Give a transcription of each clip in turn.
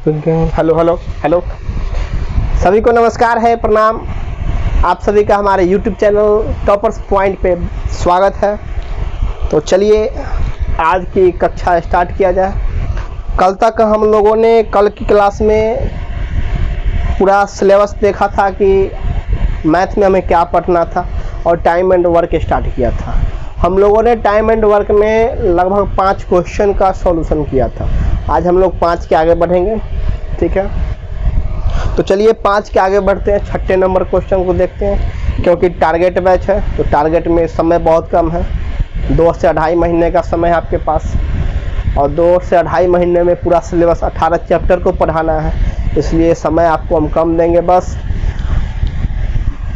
Hello hello hello, सभी को नमस्कार है, प्रणाम। आप सभी का हमारे YouTube चैनल टॉपर्स पॉइंट पे स्वागत है। तो चलिए आज की कक्षा स्टार्ट किया जाए। कल तक हम लोगों ने कल की क्लास में पूरा सिलेबस देखा था कि मैथ में हमें क्या पढ़ना था और टाइम एंड वर्क स्टार्ट किया था। हम लोगों ने टाइम एंड वर्क में लगभग 5 क्वेश्चन का सॉल्यूशन किया था। आज हम लोग 5 के आगे बढ़ेंगे, ठीक है। तो चलिए 5 के आगे बढ़ते हैं, 6ठे नंबर क्वेश्चन को देखते हैं। क्योंकि टारगेट बैच है तो टारगेट में समय बहुत कम है, 2 से 2.5 महीने का समय है आपके पास, और 2 से 2.5 महीने में पूरा सिलेबस 18 चैप्टर को पढ़ाना है। इसलिए समय आपको हम कम देंगे, बस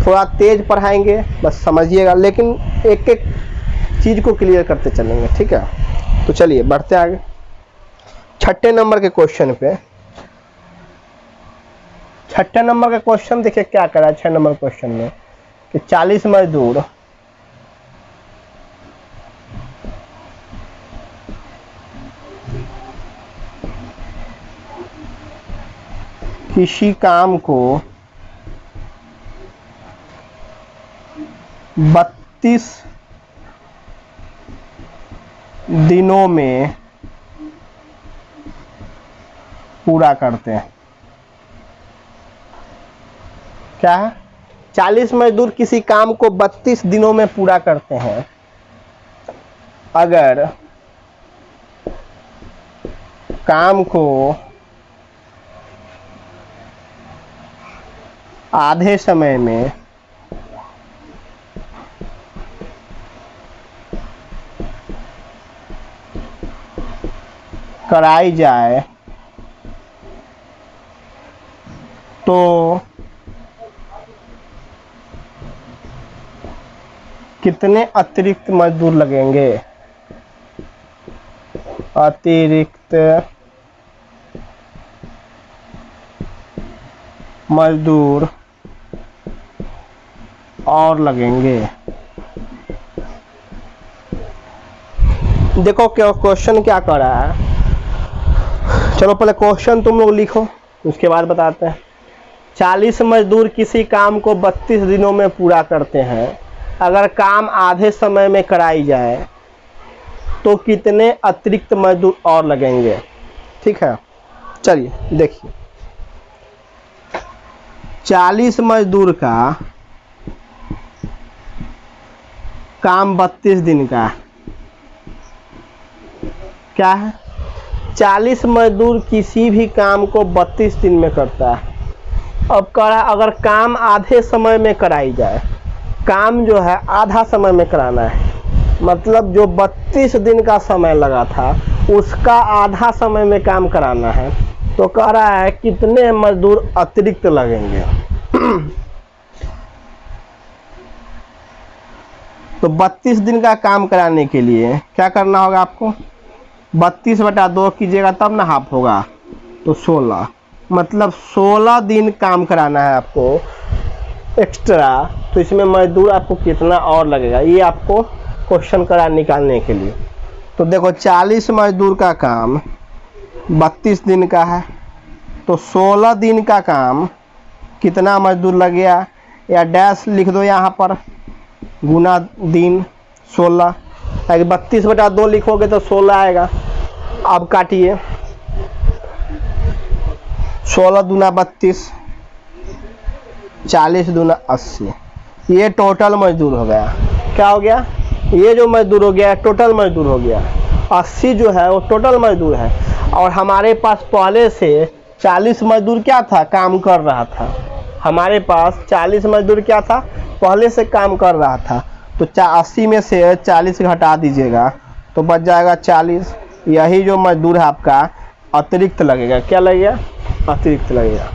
थोड़ा तेज पढ़ाएंगे, बस समझिएगा, लेकिन एक एक चीज़ को क्लियर करते चलेंगे, ठीक है। तो चलिए बढ़ते आगे 6ठे नंबर के क्वेश्चन पे। 6ठे नंबर का क्वेश्चन देखिए क्या करा है 6 नंबर क्वेश्चन में कि 40 मजदूर किसी काम को 32 दिनों में पूरा करते हैं। क्या है? 40 मजदूर किसी काम को 32 दिनों में पूरा करते हैं। अगर काम को आधे समय में कराई जाए तो कितने अतिरिक्त मजदूर लगेंगे? अतिरिक्त मजदूर और लगेंगे। देखो क्या क्वेश्चन क्या कर रहा है। चलो पहले क्वेश्चन तुम लोग लिखो, उसके बाद बताते हैं। 40 मजदूर किसी काम को 32 दिनों में पूरा करते हैं। अगर काम आधे समय में कराई जाए तो कितने अतिरिक्त मजदूर और लगेंगे? ठीक है, चलिए देखिए 40 मजदूर का काम 32 दिन का क्या है? 40 मजदूर किसी भी काम को 32 दिन में करता है। अब करा अगर काम आधे समय में कराई जाए, काम जो है आधा समय में कराना है, मतलब जो 32 दिन का समय लगा था उसका आधा समय में काम कराना है। तो कह रहा है कितने मजदूर अतिरिक्त लगेंगे। तो 32 दिन का काम कराने के लिए क्या करना होगा आपको? 32/2 कीजिएगा तब ना हाफ होगा, तो 16, मतलब 16 दिन काम कराना है आपको एक्स्ट्रा। तो इसमें मजदूर आपको कितना और लगेगा, ये आपको क्वेश्चन करा निकालने के लिए। तो देखो 40 मजदूर का काम 32 दिन का है, तो 16 दिन का काम कितना मजदूर लग गया, या डैश लिख दो यहाँ पर, गुना दिन 16। अगर 32/2 लिखोगे तो 16 आएगा। अब काटिए, 16 दूना 32, 40 दूना 80, ये टोटल मजदूर हो गया। क्या हो गया? ये जो मजदूर हो गया टोटल मजदूर हो गया। 80 जो है वो टोटल मजदूर है, और हमारे पास पहले से 40 मजदूर क्या था, काम कर रहा था। हमारे पास 40 मजदूर क्या था, पहले से काम कर रहा था। तो 80 में से 40 घटा दीजिएगा तो बच जाएगा 40। यही जो मजदूर है आपका अतिरिक्त लगेगा। क्या लगेगा? अतिरिक्त लगेगा।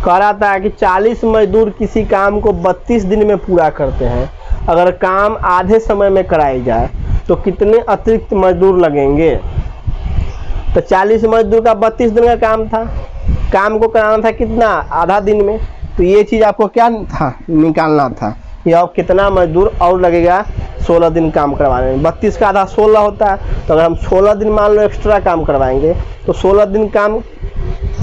कह रहा था कि 40 मजदूर किसी काम को 32 दिन में पूरा करते हैं। अगर काम आधे समय में कराई जाए तो कितने अतिरिक्त मजदूर लगेंगे? तो 40 मजदूर का 32 दिन का काम था, काम को कराना था कितना, आधा दिन में। तो ये चीज़ आपको क्या था, निकालना था। ये अब कितना मजदूर और लगेगा 16 दिन काम करवाने में। 32 का आधा 16 होता है, तो अगर हम 16 दिन मान लो एक्स्ट्रा काम करवाएंगे तो 16 दिन काम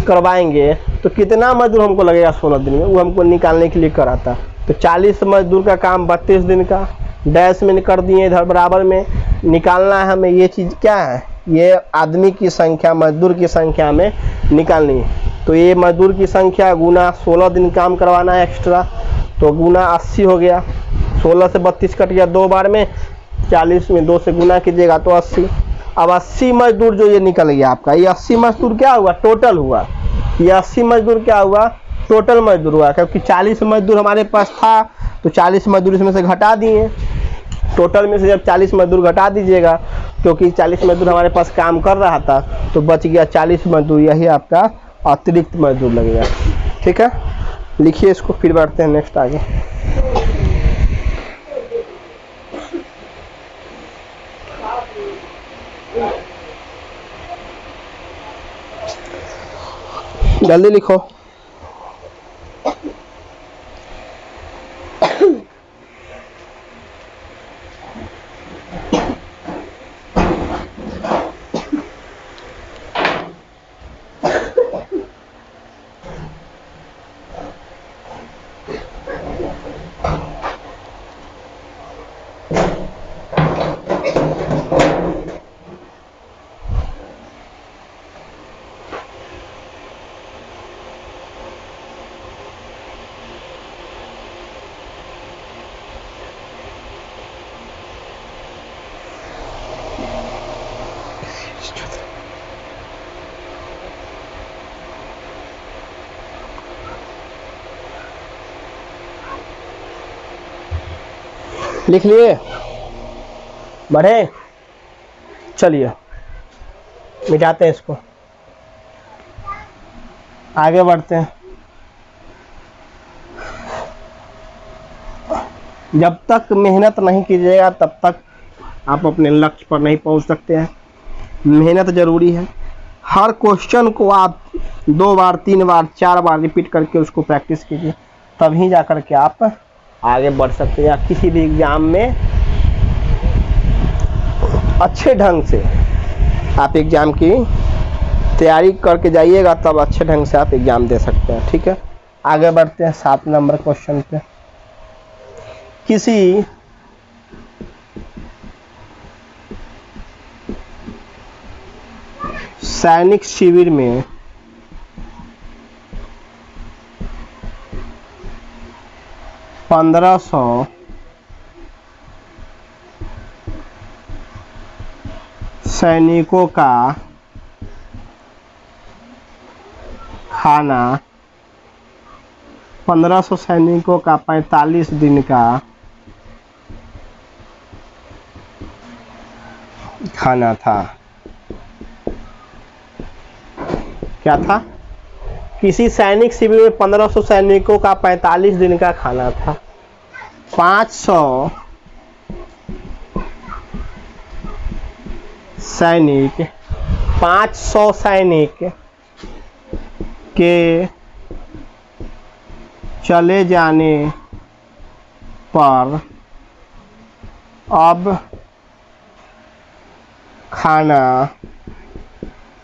करवाएंगे तो कितना मजदूर हमको लगेगा 16 दिन में, वो हमको निकालने के लिए करा था। तो 40 मजदूर का काम 32 दिन का, डैश में कर दिए इधर बराबर में। निकालना है हमें ये चीज़ क्या है, ये आदमी की संख्या मजदूर की संख्या में निकालनी है। तो ये मजदूर की संख्या गुना 16 दिन काम करवाना है एक्स्ट्रा, तो गुना 80 हो गया। 16 से 32 कट गया 2 बार में, 40 में 2 से गुना कीजिएगा तो 80। अब 80 मजदूर जो ये निकल गया आपका, ये 80 मजदूर क्या हुआ, टोटल हुआ। ये 80 मजदूर क्या हुआ, टोटल मजदूर हुआ, क्योंकि 40 मजदूर हमारे पास था तो 40 मजदूर इसमें से घटा दिए। टोटल में से जब 40 मजदूर घटा दीजिएगा, क्योंकि 40 मजदूर हमारे पास काम कर रहा था, तो बच गया 40 मजदूर, यही आपका अतिरिक्त मजदूर लगेगा। ठीक है, लिखिए इसको, फिर बढ़ते हैं नेक्स्ट आगे। जल्दी लिखो। लिख लिए, बढ़े, चलिए मिटाते हैं इसको, आगे बढ़ते हैं। जब तक मेहनत नहीं कीजिएगा तब तक आप अपने लक्ष्य पर नहीं पहुंच सकते हैं। मेहनत जरूरी है। हर क्वेश्चन को आप 2 बार 3 बार 4 बार रिपीट करके उसको प्रैक्टिस कीजिए, तभी जा कर के आप आगे बढ़ सकते हैं, या किसी भी एग्जाम में अच्छे ढंग से आप एग्जाम की तैयारी करके जाइएगा, तब अच्छे ढंग से आप एग्जाम दे सकते हैं। ठीक है, आगे बढ़ते हैं 7 नंबर क्वेश्चन पे। किसी सैनिक शिविर में $1500 सैनिकों का खाना, 1500 सैनिकों का 45 दिन का खाना था। क्या था? किसी सैनिक शिविर में 1500 सैनिकों का 45 दिन का खाना था। 500 सैनिक के चले जाने पर अब खाना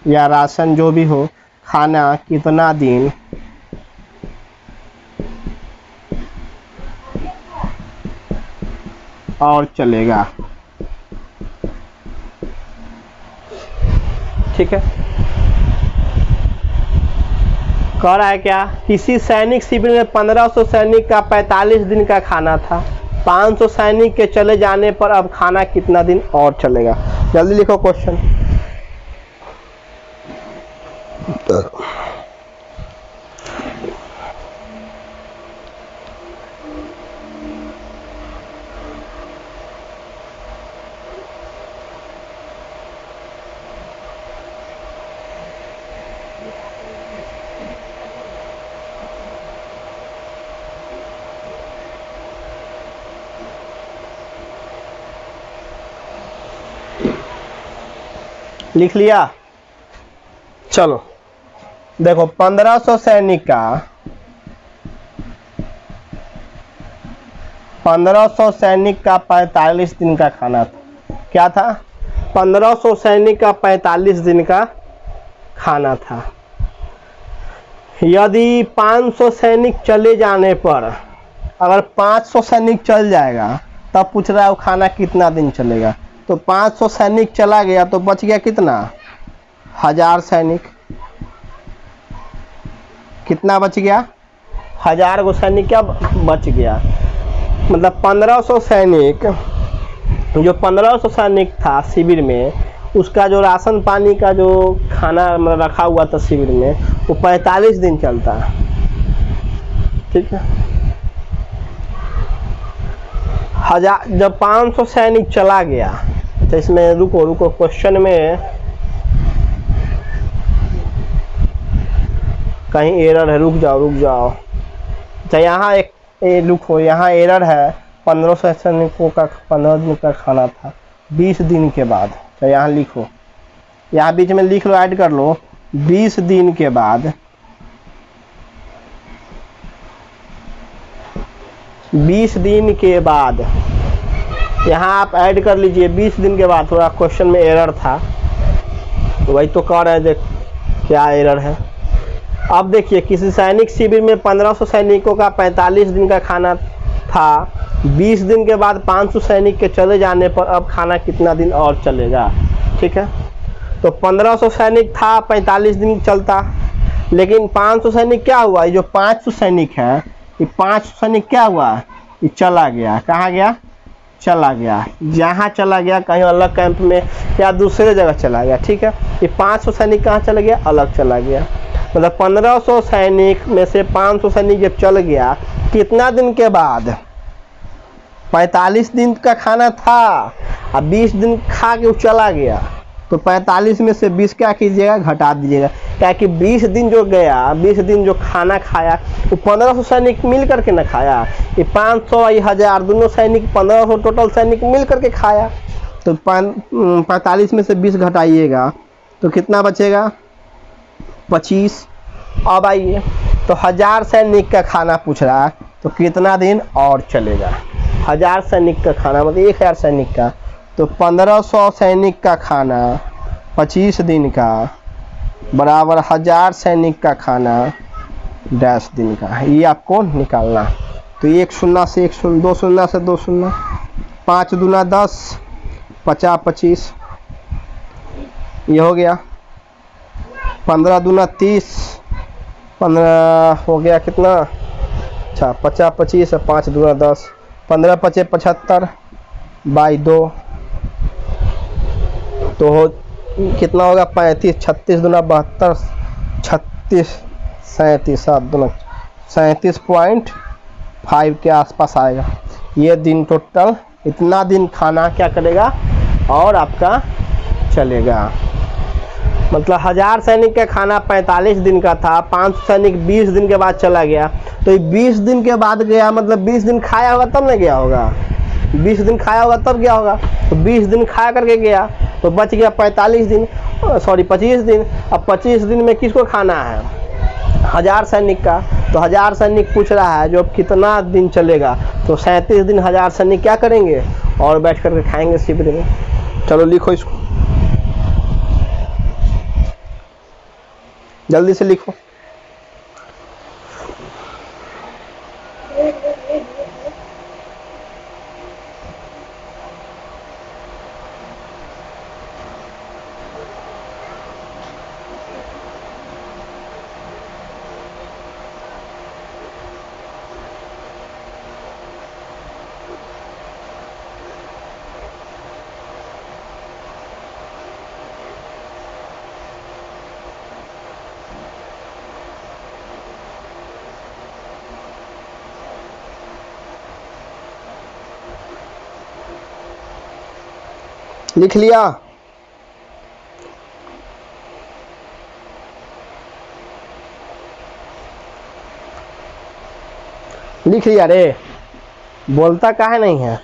या राशन जो भी हो, खाना कितना दिन और चलेगा। ठीक है, कह रहा है क्या, किसी सैनिक शिविर में 1500 सैनिक का 45 दिन का खाना था। 500 सैनिक के चले जाने पर अब खाना कितना दिन और चलेगा। जल्दी लिखो क्वेश्चन। लिख लिया? चलो देखो, 1500 सैनिक का 45 दिन का खाना था। क्या था? 1500 सैनिक का 45 दिन का खाना था। यदि 500 सैनिक चले जाने पर, अगर 500 सैनिक चल जाएगा तब पूछ रहा है वो खाना कितना दिन चलेगा। तो 500 सैनिक चला गया तो बच गया कितना, 1000 सैनिक। कितना बच गया, 1000 गो सैनिक क्या बच गया। मतलब 1500 सैनिक, जो 1500 सैनिक था शिविर में, उसका जो राशन पानी का जो खाना मतलब रखा हुआ था शिविर में, वो 45 दिन चलता। ठीक है, जब 500 सैनिक चला गया, तो इसमें रुको क्वेश्चन में कहीं एरर है, रुक जाओ। तो यहाँ एक रुको, यहाँ एरर है। 1500 सैनिकों का 15 दिन का खाना था 20 दिन के बाद। तो यहाँ लिखो, यहाँ बीच में लिख लो, ऐड कर लो 20 दिन के बाद। 20 दिन के बाद यहाँ आप ऐड कर लीजिए 20 दिन के बाद। थोड़ा क्वेश्चन में एरर था, वही तो कह रहे थे क्या एरर है। अब देखिए, किसी सैनिक शिविर में 1500 सैनिकों का 45 दिन का खाना था। 20 दिन के बाद 500 सैनिक के चले जाने पर अब खाना कितना दिन और चलेगा। ठीक है, तो 1500 सैनिक था, 45 दिन चलता। लेकिन 500 सैनिक क्या हुआ, ये जो 500 सैनिक है, ये 500 सैनिक क्या हुआ, ये चला गया। कहाँ गया, चला गया। जहाँ चला गया, कहीं अलग कैंप में या दूसरे जगह चला गया। ठीक है, ये 500 सैनिक कहाँ चला गया, अलग चला गया। मतलब 1500 सैनिक में से 500 सैनिक जब चल गया, कितना दिन के बाद, 45 दिन का खाना था और 20 दिन खा के वो चला गया। तो 45 में से 20 क्या कीजिएगा, घटा दीजिएगा। क्या कि 20 दिन जो गया, 20 दिन जो खाना खाया, वो 1500 सैनिक मिल करके न खाया। ये 500 और 1000 दोनों सैनिक 1500 टोटल सैनिक मिल करके खाया। तो 45 में से 20 घटाइएगा तो कितना बचेगा, 25। अब आइए, तो 1000 सैनिक का खाना पूछ रहा है, तो कितना दिन और चलेगा। 1000 सैनिक का खाना मतलब 1000 सैनिक का, तो 1500 सैनिक का खाना 25 दिन का बराबर 1000 सैनिक का खाना 10 दिन का। ये आपको निकालना। तो 1 शून्य से 1 शून्य, 2 शून्य से 2 शून्य, 5 दूना 10, 50 25, ये हो गया। 15 दूना 30, 15 हो गया कितना, अच्छा 50 25 और 5 दूना 10, 15 पचे 75 बाई 2, तो हो कितना होगा 35, 36 दूना 72, 36 37, 7 दूना 37.5 के आसपास आएगा। ये दिन टोटल इतना दिन खाना क्या करेगा और आपका चलेगा। मतलब 1000 सैनिक का खाना 45 दिन का था, 500 सैनिक 20 दिन के बाद चला गया। तो ये 20 दिन के बाद गया, मतलब 20 दिन खाया होगा तब न गया होगा, 20 दिन खाया होगा तब गया होगा। तो 20 दिन खा करके गया, तो बच गया 45 दिन, सॉरी 25 दिन। अब 25 दिन में किसको खाना है, 1000 सैनिक का। तो 1000 सैनिक पूछ रहा है जो कितना दिन चलेगा। तो 37 दिन 1000 सैनिक क्या करेंगे, और बैठ करके खाएंगे शिविर में। चलो लिखो इसको, जल्दी से लिखो। लिख लिया, लिख लिया रे, बोलता काहे नहीं है।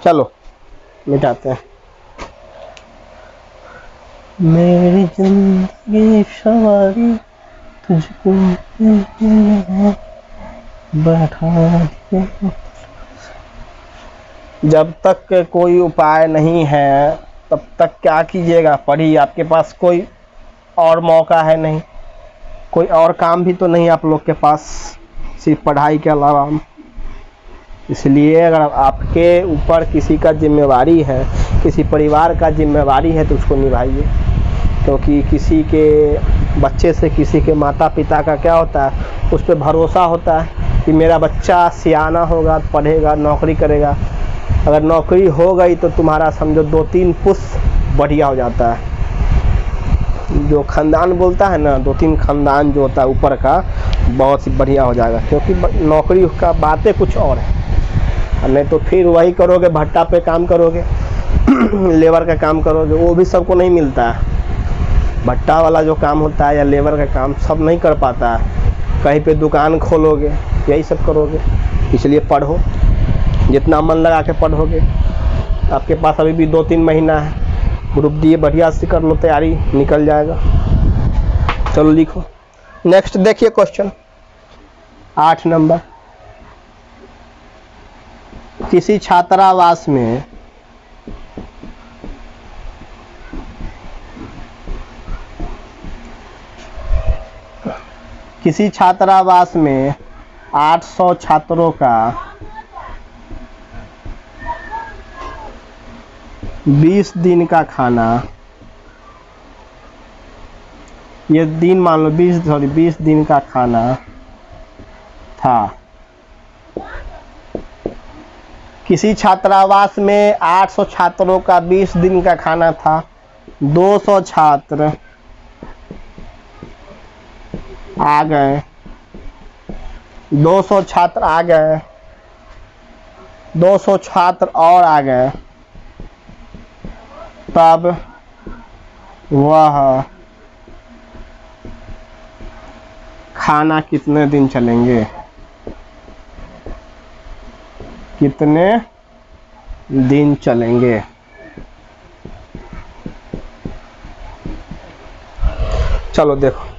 चलो मिटाते हैं। मेरी जिंदगी सवारी तुझको बैठा, जब तक कोई उपाय नहीं है तब तक क्या कीजिएगा, पढ़िए। आपके पास कोई और मौका है नहीं, कोई और काम भी तो नहीं आप लोग के पास सिर्फ पढ़ाई के अलावा। इसलिए अगर आपके ऊपर किसी का जिम्मेवारी है, किसी परिवार का जिम्मेवारी है तो उसको निभाइए। क्योंकि किसी के बच्चे से किसी के माता पिता का क्या होता है, उस पर भरोसा होता है कि मेरा बच्चा सियाना होगा, पढ़ेगा, नौकरी करेगा। अगर नौकरी हो गई तो तुम्हारा समझो 2-3 पुष्प बढ़िया हो जाता है। जो ख़ानदान बोलता है ना, 2-3 ख़ानदान जो होता है ऊपर का, बहुत ही बढ़िया हो जाएगा। क्योंकि नौकरी का बातें कुछ और है, नहीं तो फिर वही करोगे, भट्टा पे काम करोगे लेबर का काम करोगे, वो भी सबको नहीं मिलता है। भट्टा वाला जो काम होता है या लेबर का काम सब नहीं कर पाता है। कहीं पे दुकान खोलोगे, यही सब करोगे। इसलिए पढ़ो, जितना मन लगा के पढ़ोगे। आपके पास अभी भी 2-3 महीना है, ग्रुप डी बढ़िया से कर लो तैयारी, निकल जाएगा। चलो लिखो। नेक्स्ट देखिए क्वेश्चन 8 नंबर। किसी छात्रावास में किसी छात्रावास में 800 छात्रों का 20 दिन का खाना, ये दिन मान लो 20 दिन का खाना था। किसी छात्रावास में 800 छात्रों का 20 दिन का खाना था। 200 छात्र आ गए, 200 छात्र आ गए, 200 छात्र और आ गए, तब वह खाना कितने दिन चलेंगे? कितने दिन चलेंगे? चलो देखो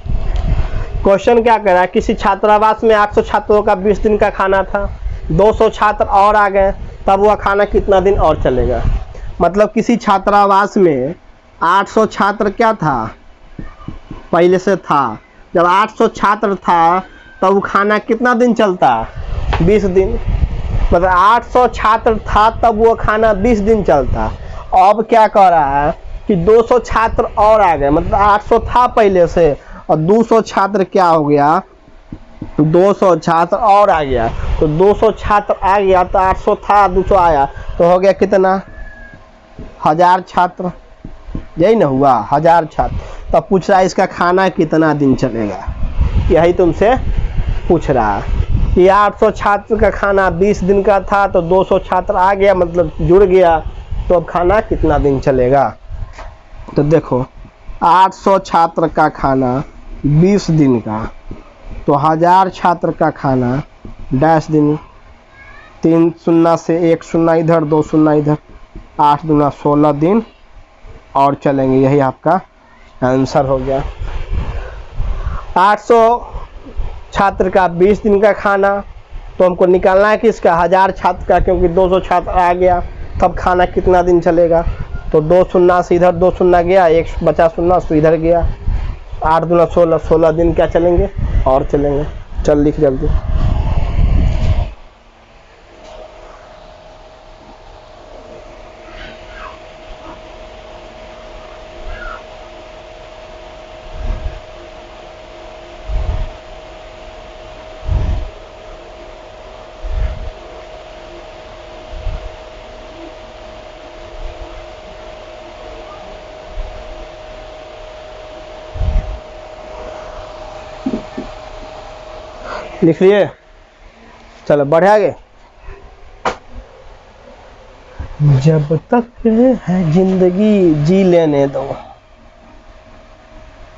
क्वेश्चन क्या कह रहा है। किसी छात्रावास में 800 छात्रों का 20 दिन का खाना था, 200 छात्र और आ गए, तब वह खाना कितना दिन और चलेगा? मतलब किसी छात्रावास में 800 छात्र क्या था, पहले से था। जब 800 छात्र था तब वो खाना कितना दिन चलता? 20 दिन। मतलब 800 छात्र था तब वो खाना 20 दिन चलता। अब क्या कह रहा है कि 200 छात्र और आ गए, मतलब 800 था पहले से और 200 छात्र क्या हो गया, 200 छात्र और आ गया। तो 200 छात्र आ गया तो 800 था, 200 आया तो हो गया कितना? 1000 छात्र। यही ना हुआ, 1000 छात्र। तब पूछ रहा है इसका खाना कितना दिन चलेगा, यही तुमसे पूछ रहा है। कि 800 छात्र का खाना 20 दिन का था तो 200 छात्र आ गया, मतलब जुड़ गया, तो अब खाना कितना दिन चलेगा? तो देखो 800 छात्र का खाना 20 दिन का, तो 1000 छात्र का खाना डैश दिन, 3 शून्य से 1 शून्य इधर, 2 शून्य इधर, 8 दूना 16 दिन और चलेंगे। यही आपका आंसर हो गया। 800 छात्र का 20 दिन का खाना, तो हमको निकालना है कि इसका 1000 छात्र का, क्योंकि 200 छात्र आ गया तब खाना कितना दिन चलेगा। तो 2 शून्य से इधर 2 शून्य गया, 1 बचा शून्य तो इधर गया, 8 दूना 16, 16 दिन क्या चलेंगे और चलेंगे। चल लिख जल्दी। लिख लिए? चलो बढ़े आगे। जब तक है जिंदगी जी लेने दो,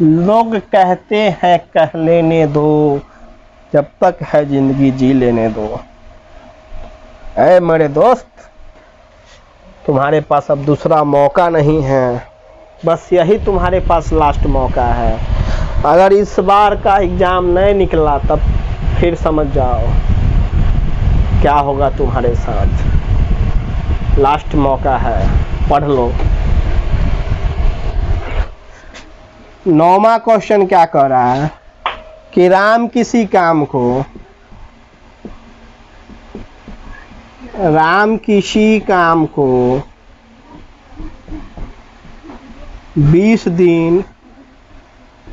लोग कहते हैं कह लेने दो, जब तक है जिंदगी जी लेने दो। ऐ मेरे दोस्त, तुम्हारे पास अब दूसरा मौका नहीं है, बस यही तुम्हारे पास लास्ट मौका है। अगर इस बार का एग्जाम नहीं निकला तब फिर समझ जाओ क्या होगा तुम्हारे साथ। लास्ट मौका है, पढ़ लो। 9वां क्वेश्चन क्या कह रहा है कि राम किसी काम को 20 दिन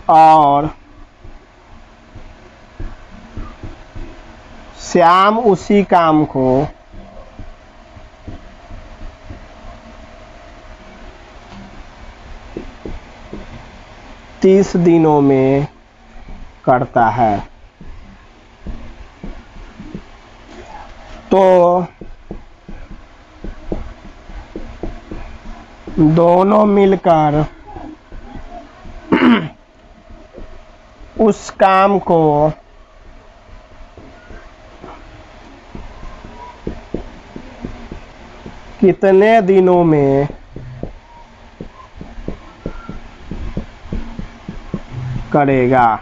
और श्याम उसी काम को 30 दिनों में करता है। तो दोनों मिलकर उस काम को कितने दिनों में करेगा।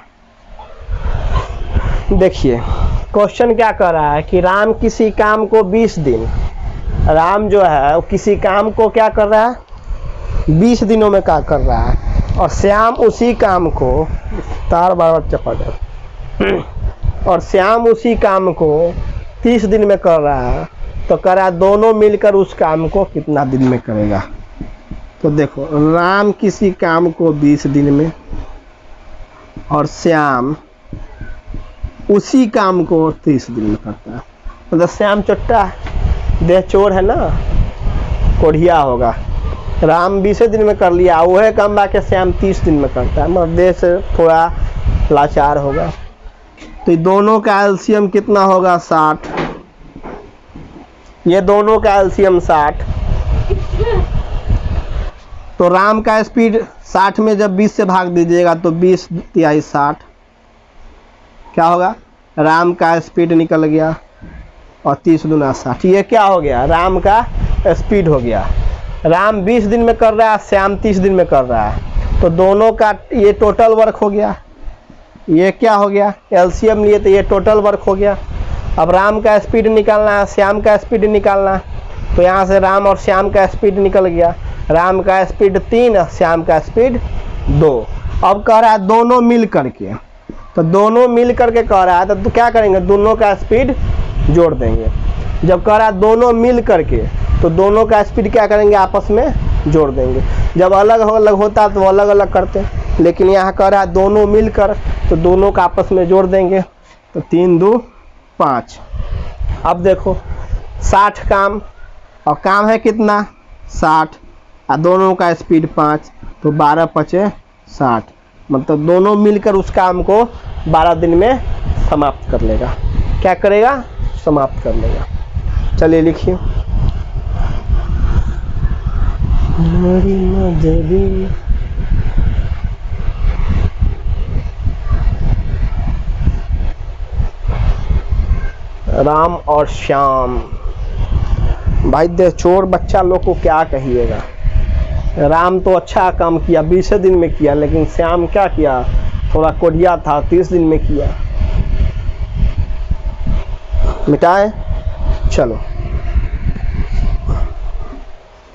देखिए क्वेश्चन क्या कर रहा है कि राम किसी काम को 20 दिन, राम जो है वो किसी काम को क्या कर रहा है 20 दिनों में क्या कर रहा है, और श्याम उसी काम को तार बार चपट और श्याम उसी काम को 30 दिन में कर रहा है। तो कर रहा है दोनों मिलकर उस काम को कितना दिन में करेगा। तो देखो राम किसी काम को 20 दिन में और श्याम उसी काम को 30 दिन में करता है। मतलब श्याम चट्टा देह चोर है ना, कोढ़िया होगा। राम 20 दिन में कर लिया, वह काम बाकी श्याम 30 दिन में करता है, मतलब देह से थोड़ा लाचार होगा। तो ये दोनों का एलसीएम कितना होगा 60, ये दोनों का एलसीएम 60। तो राम का स्पीड 60 में जब 20 से भाग दीजिएगा तो 20 तिहाई 60 क्या होगा, राम का स्पीड निकल गया और 30 दूना 60। ये क्या हो गया, राम का स्पीड हो गया। राम 20 दिन में कर रहा है, श्याम 30 दिन में कर रहा है, तो दोनों का ये टोटल वर्क हो गया। ये क्या हो गया, एलसीएम लिए तो ये टोटल वर्क हो गया। अब राम का स्पीड निकालना है, श्याम का स्पीड निकालना है, तो यहाँ से राम और श्याम का स्पीड निकल गया। राम का स्पीड 3, श्याम का स्पीड 2। अब कह रहा है दोनों मिल करके, तो दोनों मिल करके कह रहा है तो क्या करेंगे, दोनों का स्पीड जोड़ देंगे। जब कह रहा है दोनों मिल करके, तो दोनों का स्पीड क्या करेंगे, आपस में जोड़ देंगे। जब अलग अलग होता तो अलग अलग करते, लेकिन यहाँ कह रहा है दोनों मिलकर, तो दोनों का आपस में जोड़ देंगे। तो 3 2 5। अब देखो 60 काम, और काम है कितना 60, और दोनों का स्पीड 5, तो 12 5 60। मतलब दोनों मिलकर उस काम को 12 दिन में समाप्त कर लेगा। क्या करेगा, समाप्त कर लेगा। चलिए लिखिए। राम और श्याम, भाई दे चोर बच्चा लोग को क्या कहिएगा। राम तो अच्छा काम किया, 20 दिन में किया, लेकिन श्याम क्या किया, थोड़ा कोढ़िया था, 30 दिन में किया। मिटाए, चलो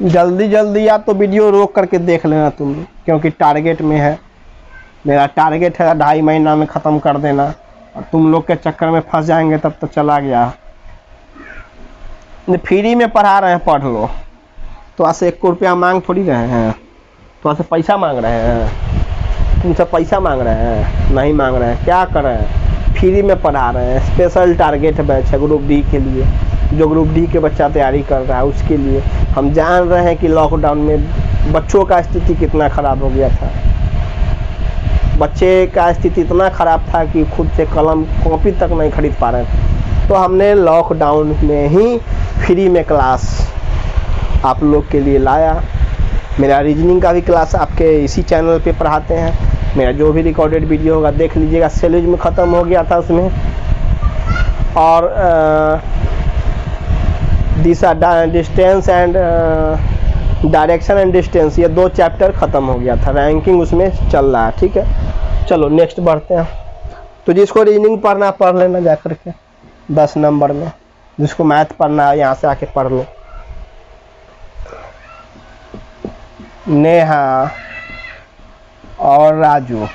जल्दी जल्दी या तो वीडियो रोक करके देख लेना तुम, क्योंकि टारगेट में है। मेरा टारगेट है 2.5 महीना में ख़त्म कर देना, और तुम लोग के चक्कर में फंस जाएंगे तब तो चला गया। फ्री में पढ़ा रहे हैं, पढ़ लो। तो ऐसे 1 रुपया मांग थोड़ी रहे हैं, तो ऐसे पैसा मांग रहे हैं, तुमसे पैसा मांग रहे हैं, नहीं मांग रहे हैं। क्या कर रहे हैं, फ्री में पढ़ा रहे हैं। स्पेशल टारगेट बैच है ग्रुप डी के लिए, जो ग्रुप डी के बच्चा तैयारी कर रहा है उसके लिए। हम जान रहे हैं कि लॉकडाउन में बच्चों का स्थिति कितना ख़राब हो गया था। बच्चे का स्थिति इतना ख़राब था कि खुद से कलम कॉपी तक नहीं खरीद पा रहे थे। तो हमने लॉकडाउन में ही फ्री में क्लास आप लोग के लिए लाया। मेरा रीजनिंग का भी क्लास आपके इसी चैनल पे पढ़ाते हैं। मेरा जो भी रिकॉर्डेड वीडियो होगा देख लीजिएगा। सेलेज में ख़त्म हो गया था उसमें, और distance and direction and distance, ये 2 चैप्टर ख़त्म हो गया था। रैंकिंग उसमें चल रहा है, ठीक है। चलो नेक्स्ट बढ़ते हैं। तो जिसको रीजनिंग पढ़ना पढ़ लेना जा करके 10 नंबर में, जिसको मैथ पढ़ना है यहाँ से आके पढ़ लो। नेहा और राजू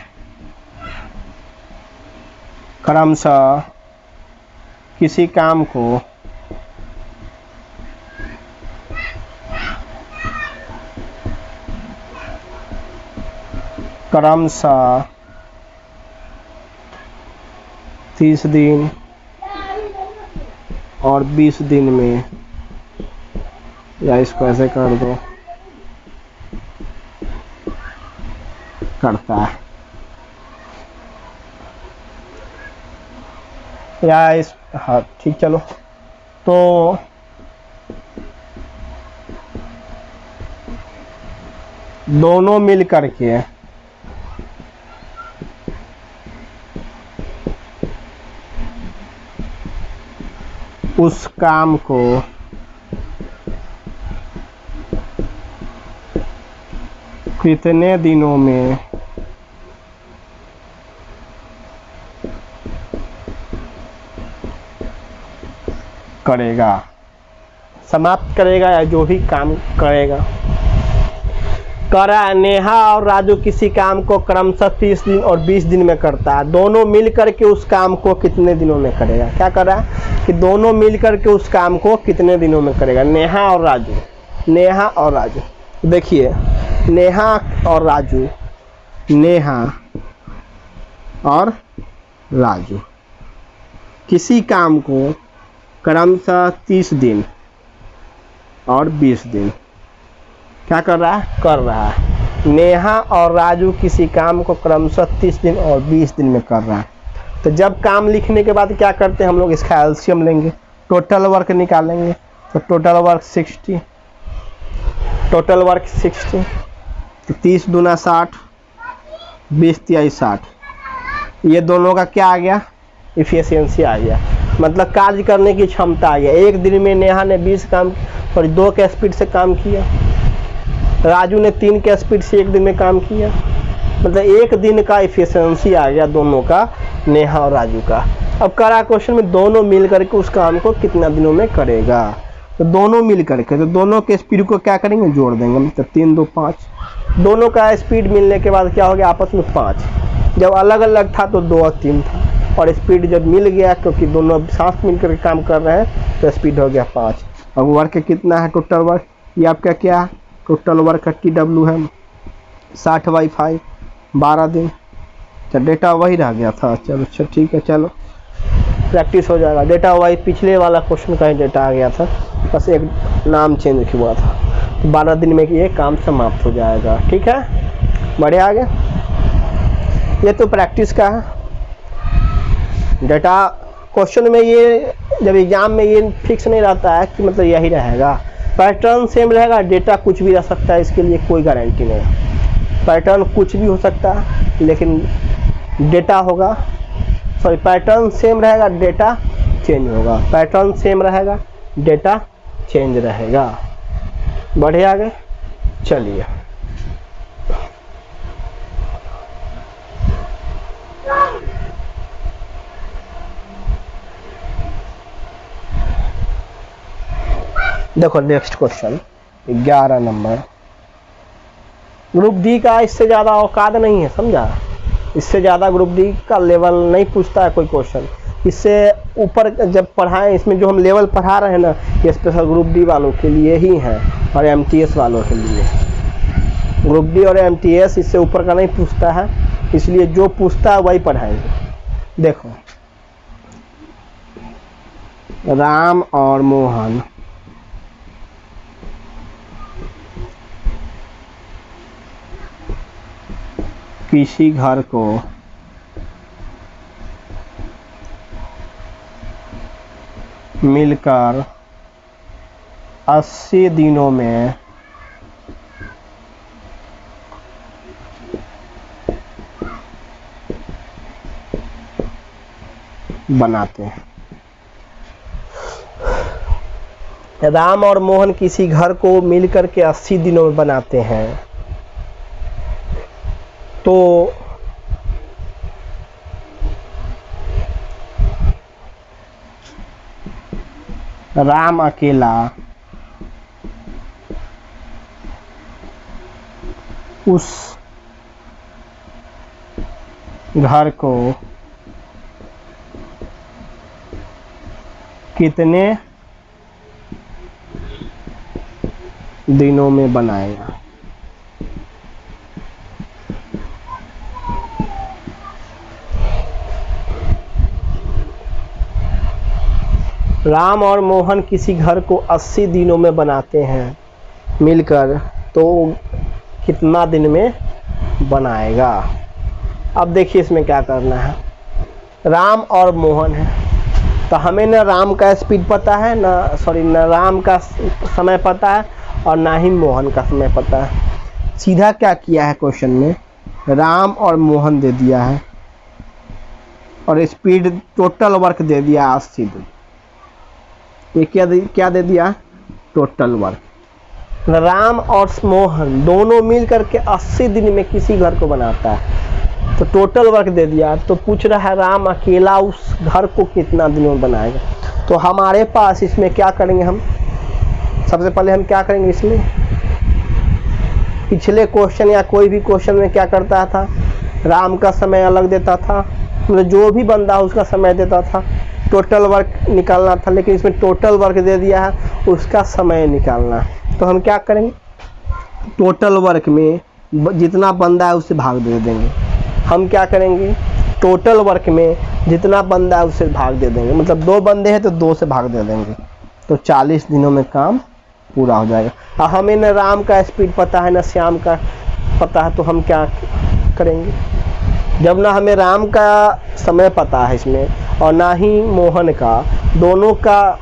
क्रमशः किसी काम को क्रमशः 30 दिन और 20 दिन में, या इसको ऐसे कर दो, करता है, या इस, हाँ ठीक, चलो तो दोनों मिल करके उस काम को कितने दिनों में करेगा, समाप्त करेगा, या जो भी काम करेगा। करा नेहा और राजू किसी काम को क्रमशः 30 दिन और 20 दिन में करता है। दोनों मिल करके उस काम को कितने दिनों में करेगा। क्या करा कि दोनों मिल करके उस काम को कितने दिनों में करेगा। नेहा और राजू, नेहा और राजू, देखिए नेहा और राजू, नेहा और राजू किसी काम को क्रमशः 30 दिन और 20 दिन क्या कर रहा है, कर रहा है। नेहा और राजू किसी काम को क्रमशः 30 दिन और 20 दिन में कर रहा है। तो जब काम लिखने के बाद क्या करते हैं हम लोग, इसका एलसीएम लेंगे, टोटल वर्क निकालेंगे। तो टोटल वर्क 60, टोटल वर्क 60, तो 30 दूना 60, 20 तिहाई 60, ये दोनों का क्या आ गया, इफिशियंसी आ गया, मतलब कार्य करने की क्षमता आ गया। एक दिन में नेहा ने 20 काम और 2 के स्पीड से काम किया, राजू ने 3 के स्पीड से एक दिन में काम किया, मतलब एक दिन का इफिशियंसी आ गया दोनों का, नेहा और राजू का। अब करा क्वेश्चन में दोनों मिल करके उस काम को कितना दिनों में करेगा। तो दोनों मिल करके, तो दोनों के स्पीड को क्या करेंगे, जोड़ देंगे, मतलब 3 2 5। दोनों का स्पीड मिलने के बाद क्या हो गया, आपस में 5। जब अलग अलग था तो 2 और 3 था, और स्पीड जब मिल गया क्योंकि दोनों साथ मिल करके काम कर रहे हैं तो स्पीड हो गया 5। अब वर्क कितना है, टोटल वर्क, ये आपका क्या है, टोटल वर्क का TW है 60/5, 12 दिन। अच्छा डेटा वही रह गया था, चलो अच्छा ठीक है, चलो प्रैक्टिस हो जाएगा। डेटा वही पिछले वाला क्वेश्चन का ही डेटा आ गया था, बस एक नाम चेंज हुआ था। तो 12 दिन में ये काम समाप्त हो जाएगा। ठीक है, बढ़े आगे। ये तो प्रैक्टिस का है। डेटा क्वेश्चन में ये, जब एग्जाम में ये फिक्स नहीं रहता है कि मतलब यही रहेगा, पैटर्न सेम रहेगा, डेटा कुछ भी रह सकता है, इसके लिए कोई गारंटी नहीं है। पैटर्न कुछ भी हो सकता है लेकिन डेटा होगा, सॉरी पैटर्न सेम रहेगा, डेटा चेंज होगा, पैटर्न सेम रहेगा, डेटा चेंज रहेगा। बढ़े आगे, चलिए देखो next question 11 number. Group D का इससे ज़्यादा औकात नहीं है, समझा, इससे ज़्यादा ग्रुप डी का लेवल नहीं पूछता है कोई क्वेश्चन। इससे ऊपर जब पढ़ाएं, इसमें जो हम लेवल पढ़ा रहे हैं ना, ये स्पेशल ग्रुप डी वालों के लिए ही है और MTS वालों के लिए। ग्रुप डी और MTS इससे ऊपर का नहीं पूछता है, इसलिए जो पूछता है वही पढ़ाएंगे। देखो राम और मोहन किसी घर को मिलकर 80 दिनों में बनाते हैं। राम और मोहन किसी घर को मिलकर के 80 दिनों में बनाते हैं, तो राम अकेला उस घर को कितने दिनों में बनाएगा। राम और मोहन किसी घर को 80 दिनों में बनाते हैं मिलकर, तो कितना दिन में बनाएगा। अब देखिए इसमें क्या करना है। राम और मोहन है, तो हमें न राम का स्पीड पता है, न राम का समय पता है और ना ही मोहन का समय पता है। सीधा क्या किया है क्वेश्चन में, राम और मोहन दे दिया है और स्पीड टोटल वर्क दे दिया 80 दिन। ये क्या दे दिया, टोटल वर्क। राम और मोहन दोनों मिल करके 80 दिन में किसी घर को बनाता है, तो टोटल वर्क दे दिया। तो पूछ रहा है राम अकेला उस घर को कितना दिन में बनाएगा। तो हमारे पास इसमें क्या करेंगे हम, सबसे पहले हम क्या करेंगे इसमें, पिछले क्वेश्चन या कोई भी क्वेश्चन में क्या करता था, राम का समय अलग देता था, मतलब जो भी बंदा उसका समय देता था, टोटल वर्क निकालना था। लेकिन इसमें टोटल वर्क दे दिया है, उसका समय निकालना। तो हम क्या करेंगे, टोटल वर्क में जितना बंदा है उससे भाग दे देंगे। हम क्या करेंगे, टोटल वर्क में जितना बंदा है उससे भाग दे देंगे, मतलब 2 बंदे हैं तो 2 से भाग दे देंगे, तो 40 दिनों में काम पूरा हो जाएगा। और हमें न राम का स्पीड पता है न श्याम का पता है, तो हम क्या करेंगे, जब ना हमें राम का समय पता है इसमें और ना ही मोहन का, दोनों का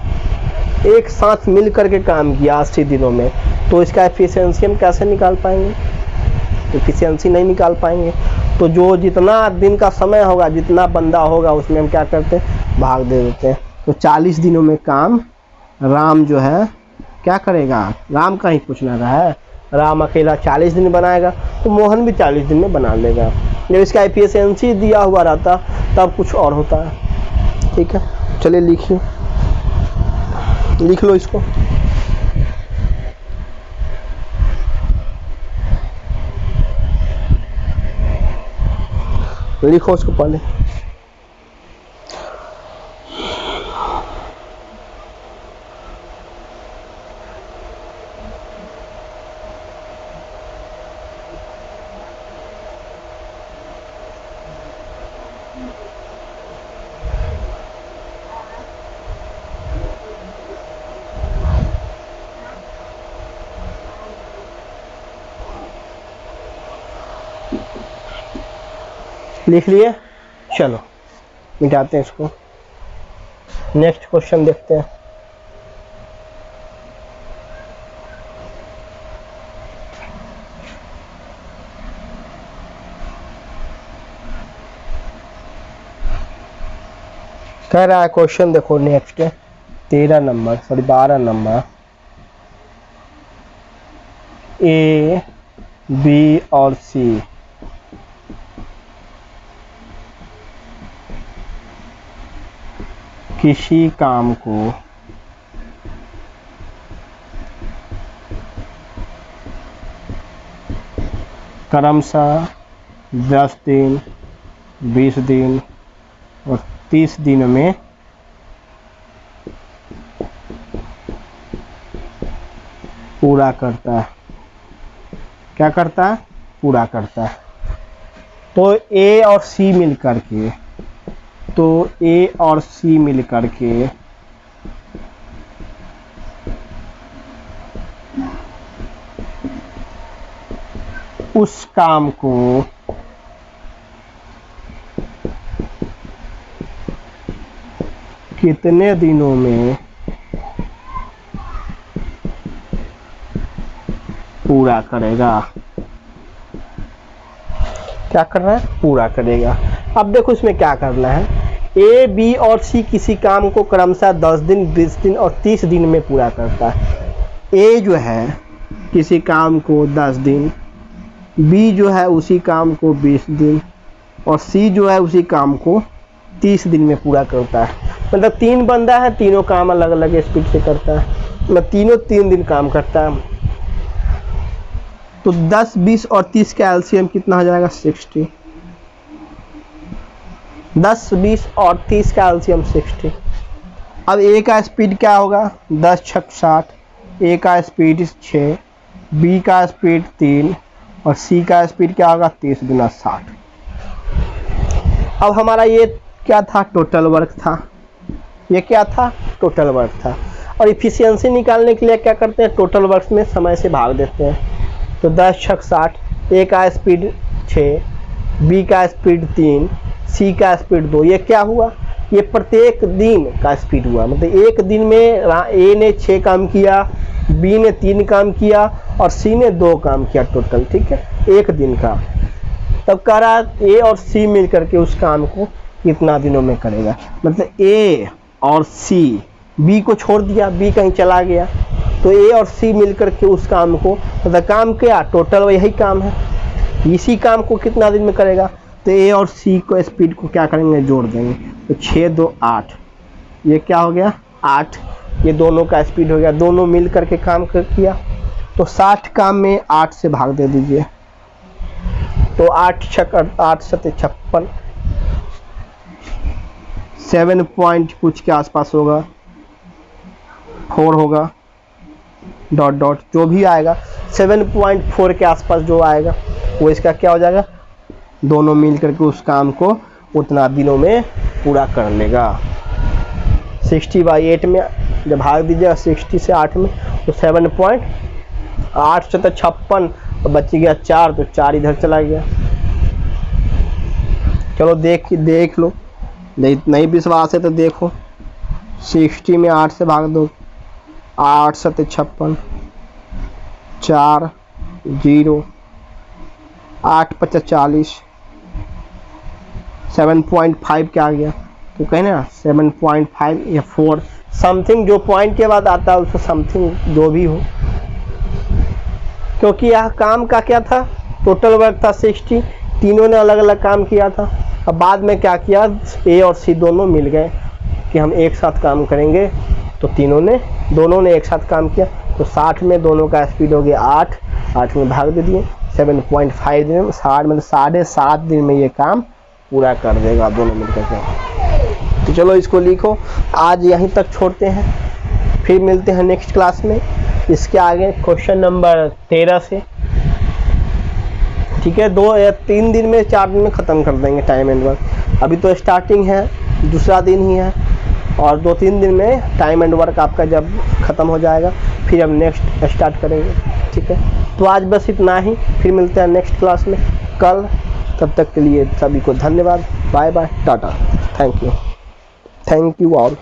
एक साथ मिल करके काम किया 80 दिनों में, तो इसका एफिशिएंसी हम कैसे निकाल पाएंगे, एफिशिएंसी नहीं निकाल पाएंगे। तो जो जितना दिन का समय होगा, जितना बंदा होगा, उसमें हम क्या करते हैं, भाग दे देते हैं। तो 40 दिनों में काम राम जो है क्या करेगा, राम का ही पूछना रहा है। राम अकेला 40 दिन बनाएगा, तो मोहन भी 40 दिन में बना लेगा। जब इसका एफिशिएंसी दिया हुआ रहता तब कुछ और होता है। ठीक है, चलिए लिखिए, लिख लो इसको। लिखो उसको पहले। लिख लिए, चलो मिटाते हैं इसको। नेक्स्ट क्वेश्चन देखते हैं। कह रहा है क्वेश्चन देखो next 13 number, sorry 12 number, A B और सी किसी काम को क्रमशः 10 दिन, 20 दिन और 30 दिन में पूरा करता है। क्या करता है, पूरा करता है। तो ए और सी मिलकर के, तो ए और सी मिलकर के उस काम को कितने दिनों में पूरा करेगा। क्या कर रहा है, पूरा करेगा। अब देखो इसमें क्या करना है, ए बी और सी किसी काम को क्रमशः 10 दिन, 20 दिन और 30 दिन में पूरा करता है। ए जो है किसी काम को 10 दिन, बी जो है उसी काम को 20 दिन और सी जो है उसी काम को 30 दिन में पूरा करता है। मतलब 3 बंदा है, तीनों काम अलग अलग स्पीड से करता है, मतलब तीनों 3 दिन काम करता है। तो 10, 20 और 30 का एलसीएम कितना हो जाएगा, 60। 10, 20 और 30 का एलसीएम 60। अब ए का स्पीड क्या होगा, 10 छक 60, ए का स्पीड 6, बी का स्पीड 3 और सी का स्पीड क्या होगा 30 गुना 60। अब हमारा ये क्या था, टोटल वर्क था, ये क्या था, टोटल वर्क था। और इफिशियंसी निकालने के लिए क्या करते हैं, टोटल वर्क में समय से भाग देते हैं। तो 10 छक 60, ए का स्पीड 6, बी का स्पीड 3, सी का स्पीड 2। ये क्या हुआ, ये प्रत्येक दिन का स्पीड हुआ। मतलब एक दिन में ए ने 6 काम किया, बी ने 3 काम किया और सी ने 2 काम किया टोटल, ठीक है, एक दिन का। तब कह रहा ए और सी मिल करके उस काम को कितना दिनों में करेगा। मतलब ए और सी, बी को छोड़ दिया, बी कहीं चला गया, तो ए और सी मिल करके उस काम को, मतलब काम क्या, टोटल यही काम है, इसी काम को कितना दिन में करेगा। तो ए और सी को स्पीड को क्या करेंगे, जोड़ देंगे। तो 6 2 8, ये क्या हो गया 8, ये दोनों का स्पीड हो गया, दोनों मिल करके काम किया। तो 60 काम में 8 से भाग दे दीजिए, तो 8 छक 8 सते 56, 7 पॉइंट कुछ के आसपास होगा, 4 होगा, डॉट डॉट जो भी आएगा 7.4 के आसपास जो आएगा वो इसका क्या हो जाएगा, दोनों मिल करके उस काम को उतना दिनों में पूरा कर लेगा। 60/8 में जब भाग दीजिएगा 60 से 8 में, तो 7.8 से तो 56 तो बच गया 4, तो 4 इधर चला गया। चलो देख लो, नहीं विश्वास है तो देखो, 60 में 8 से भाग दो, 8 सते 56, 4 0, 8 5 40, 7.5 क्या आ गया, तो कहें ना 7.5 या 4 समथिंग, जो पॉइंट के बाद आता है उसको समथिंग जो भी हो, क्योंकि यह काम का क्या था, टोटल वर्क था 60, तीनों ने अलग अलग काम किया था। अब बाद में क्या किया, ए और सी दोनों मिल गए कि हम एक साथ काम करेंगे, तो दोनों ने एक साथ काम किया। तो 60 में दोनों का स्पीड हो गया 8, 8 में भाग दे दिए, 7.5 दिन में 60 मतलब 7.5 दिन में ये काम पूरा कर देगा दोनों मिलकर के। तो चलो इसको लिखो, आज यहीं तक छोड़ते हैं, फिर मिलते हैं नेक्स्ट क्लास में इसके आगे क्वेश्चन नंबर 13 से, ठीक है। 2 या 3 दिन में 4 दिन में ख़त्म कर देंगे टाइम एंड वर्क। अभी तो स्टार्टिंग है, दूसरा दिन ही है, और 2-3 दिन में टाइम एंड वर्क आपका जब ख़त्म हो जाएगा फिर हम नेक्स्ट स्टार्ट करेंगे, ठीक है। तो आज बस इतना ही, फिर मिलते हैं नेक्स्ट क्लास में कल। तब तक के लिए सभी को धन्यवाद, bye bye, Tata, thank you all.